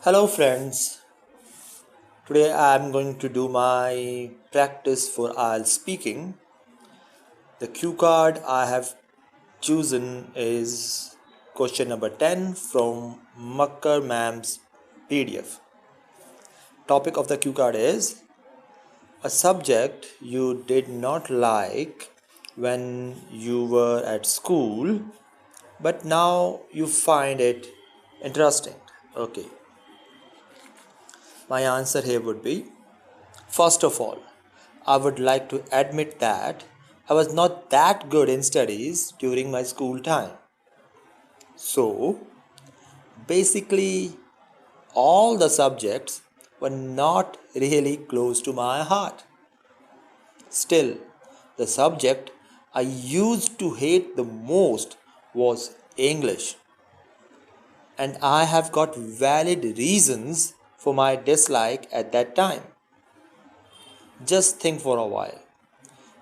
Hello friends, today I am going to do my practice for IELTS speaking. The cue card I have chosen is question number 10 from Makkar Mam's PDF. Topic of the cue card is a subject you did not like when you were at school, but now you find it interesting. Okay, my answer here would be first of all, I would like to admit that I was not that good in studies during my school time. So, basically, all the subjects were not really close to my heart. Still, the subject I used to hate the most was English. And I have got valid reasons for my dislike at that time. Just think for a while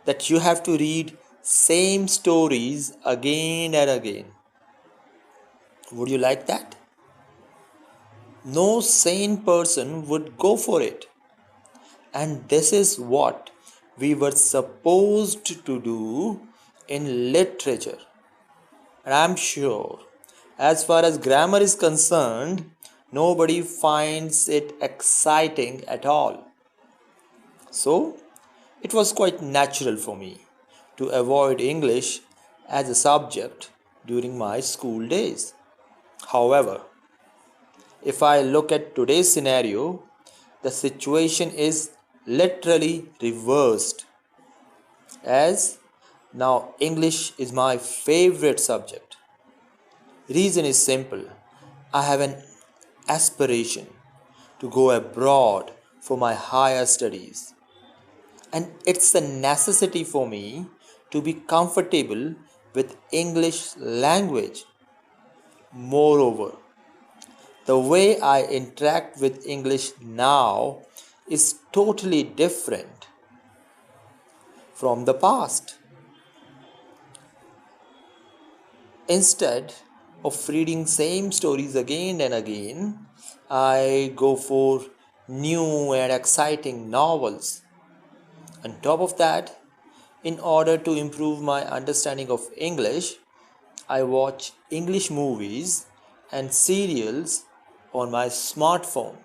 that you have to read same stories again and again. Would you like that? No sane person would go for it. And this is what we were supposed to do in literature. And I'm sure, as far as grammar is concerned, nobody finds it exciting at all. So, it was quite natural for me to avoid English as a subject during my school days. However, if I look at today's scenario, the situation is literally reversed, as now English is my favorite subject. Reason is simple. I have an aspiration to go abroad for my higher studies, and it's a necessity for me to be comfortable with English language. Moreover, the way I interact with English now is totally different from the past. Instead of reading same stories again and again, I go for new and exciting novels. On top of that, in order to improve my understanding of English, I watch English movies and serials on my smartphone.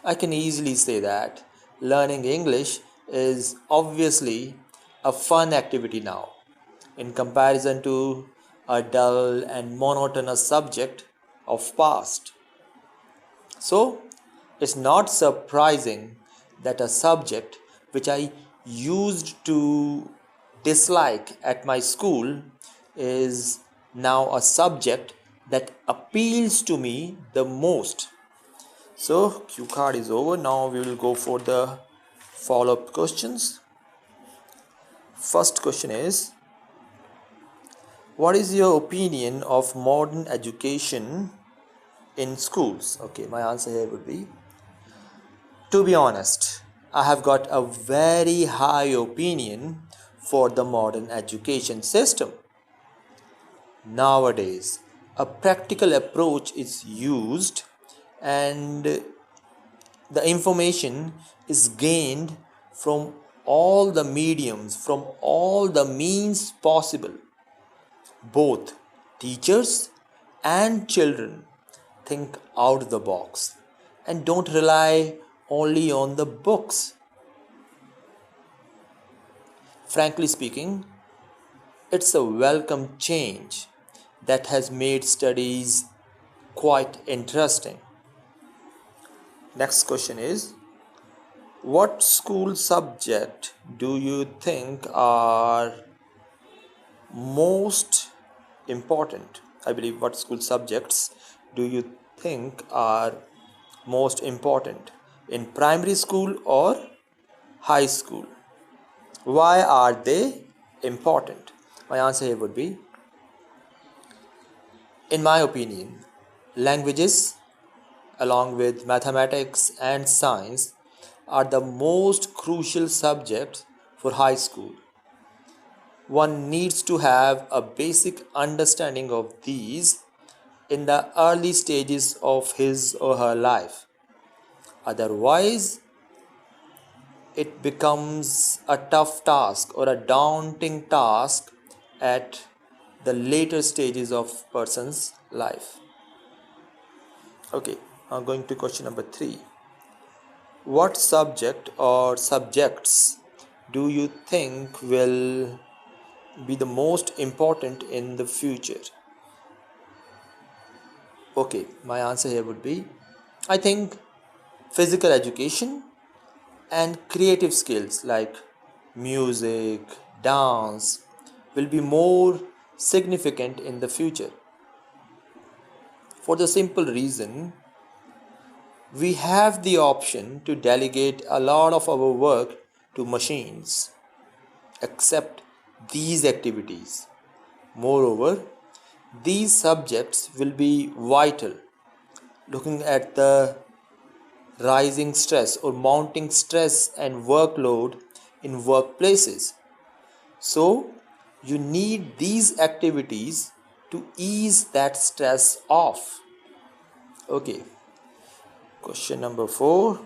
I can easily say that learning English is obviously a fun activity now in comparison to a dull and monotonous subject of past. So, it's not surprising that a subject which I used to dislike at my school is now a subject that appeals to me the most. So, cue card is over. Now we will go for the follow-up questions. First question is, what is your opinion of modern education in schools? Okay, my answer here would be, to be honest, I have got a very high opinion for the modern education system. Nowadays, a practical approach is used and the information is gained from all the mediums, from all the means possible. Both teachers and children think out the box and don't rely only on the books. Frankly speaking, it's a welcome change that has made studies quite interesting. Next question is, what school subject do you think are most important? I believe, what school subjects do you think are most important in primary school or high school? Why are they important? My answer here would be, in my opinion, languages along with mathematics and science are the most crucial subjects for high school. One needs to have a basic understanding of these in the early stages of his or her life. Otherwise, it becomes a tough task or a daunting task at the later stages of person's life. Okay, I'm going to question number 3. What subject or subjects do you think will be the most important in the future? Okay, my answer here would be, I think physical education and creative skills like music, dance will be more significant in the future. For the simple reason, we have the option to delegate a lot of our work to machines, except these activities. Moreover, these subjects will be vital looking at the rising stress or mounting stress and workload in workplaces. So, you need these activities to ease that stress off. Okay, question number 4.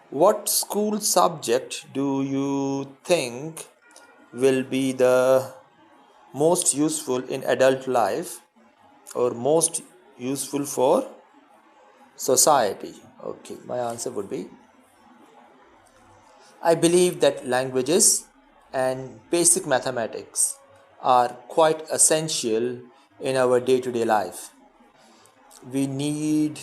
What school subject do you think will be the most useful in adult life or most useful for society? Okay, my answer would be, I believe that languages and basic mathematics are quite essential in our day-to-day life. We need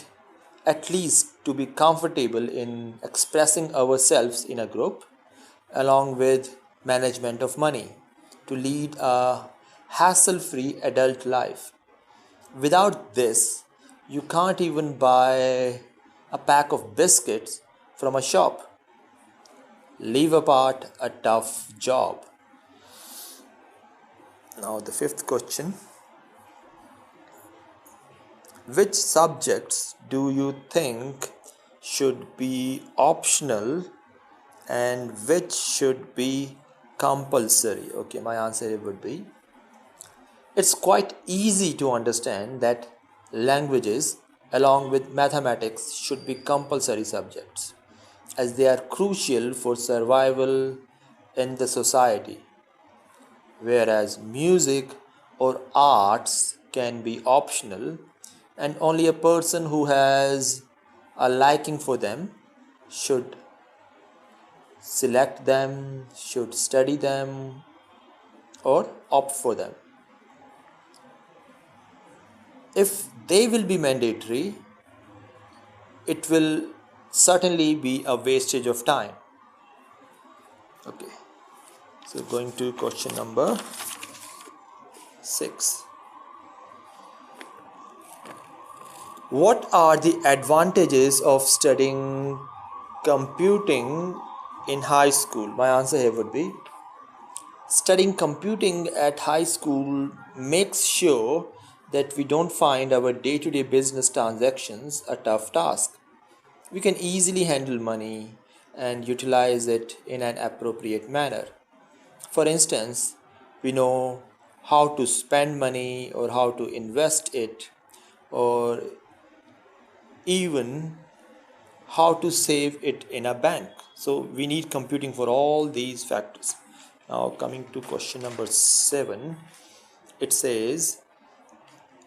at least to be comfortable in expressing ourselves in a group, along with management of money, to lead a hassle-free adult life. Without this, you can't even buy a pack of biscuits from a shop. Leave apart a tough job. Now, the 5th question. Which subjects do you think should be optional and which should be compulsory? Okay, my answer would be, it's quite easy to understand that languages along with mathematics should be compulsory subjects, as they are crucial for survival in the society, whereas music or arts can be optional and only a person who has a liking for them should select them, should study them, or opt for them. If they will be mandatory, it will certainly be a wastage of time. Okay, so going to question number 6. What are the advantages of studying computing in high school? My answer here would be, studying computing at high school makes sure that we don't find our day-to-day business transactions a tough task. We can easily handle money and utilize it in an appropriate manner. For instance, we know how to spend money or how to invest it, or even how to save it in a bank. So we need computing for all these factors. Now coming to question number 7, it says,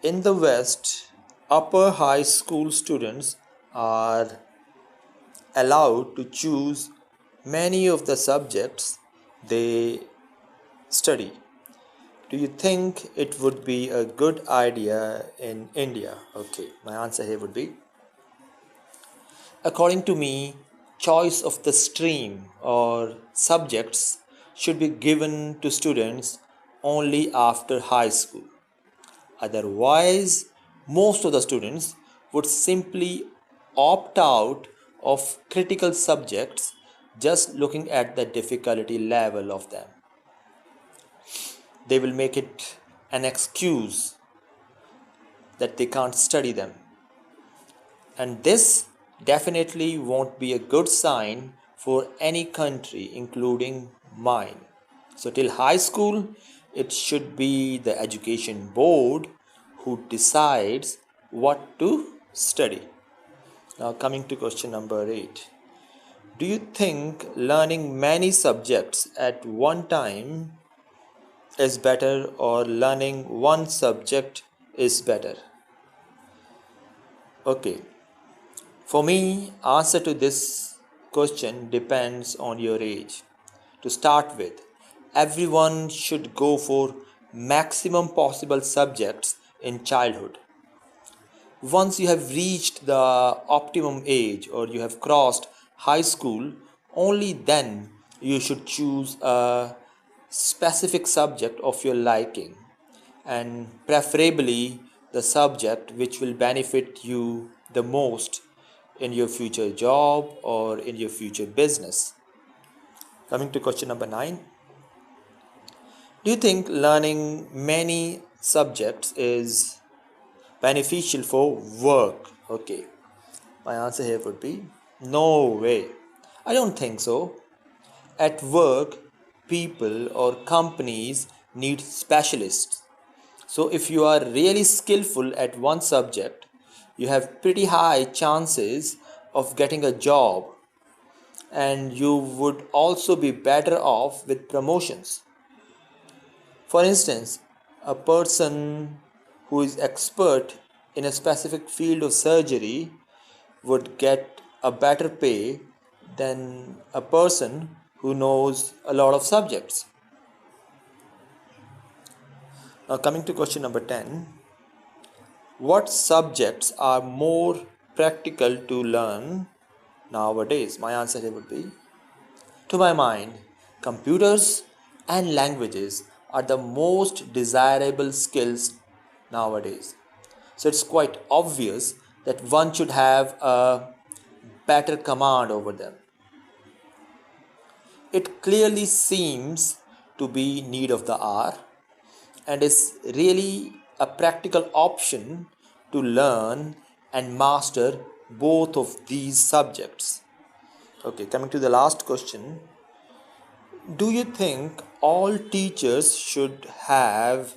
in the West, upper high school students are allowed to choose many of the subjects they study. Do you think it would be a good idea in India? Okay, my answer here would be, according to me, choice of the stream or subjects should be given to students only after high school. Otherwise, most of the students would simply opt out of critical subjects just looking at the difficulty level of them. They will make it an excuse that they can't study them. And this definitely won't be a good sign for any country, including mine. So till high school, it should be the education board who decides what to study. Now, coming to question number 8. Do you think learning many subjects at one time is better, or learning one subject is better? Okay, for me, answer to this question depends on your age. To start with, everyone should go for maximum possible subjects in childhood. Once you have reached the optimum age, or you have crossed high school, only then you should choose a specific subject of your liking, and preferably the subject which will benefit you the most in your future job or in your future business. Coming to question number 9. Do you think learning many subjects is beneficial for work? Okay, my answer here would be no way. I don't think so. At work, people or companies need specialists. So if you are really skillful at one subject, you have pretty high chances of getting a job, and you would also be better off with promotions. For instance, a person who is expert in a specific field of surgery would get a better pay than a person who knows a lot of subjects. Now, coming to question number 10. What subjects are more practical to learn nowadays? My answer here would be, to my mind, computers and languages are the most desirable skills nowadays. So it's quite obvious that one should have a better command over them. It clearly seems to be need of the hour, and is really a practical option to learn and master both of these subjects. Okay, coming to the last question. Do you think all teachers should have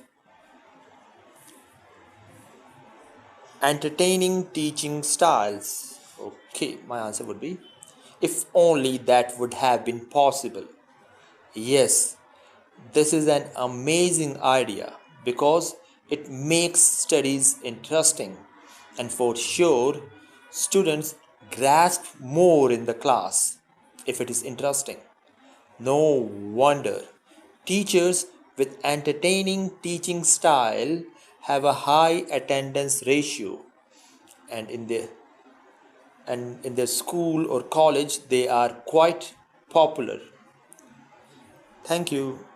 entertaining teaching styles? Okay, my answer would be, if only that would have been possible. Yes, this is an amazing idea because it makes studies interesting, and for sure, students grasp more in the class if it is interesting. No wonder teachers with entertaining teaching style have a high attendance ratio, and in their school or college they are quite popular. Thank you.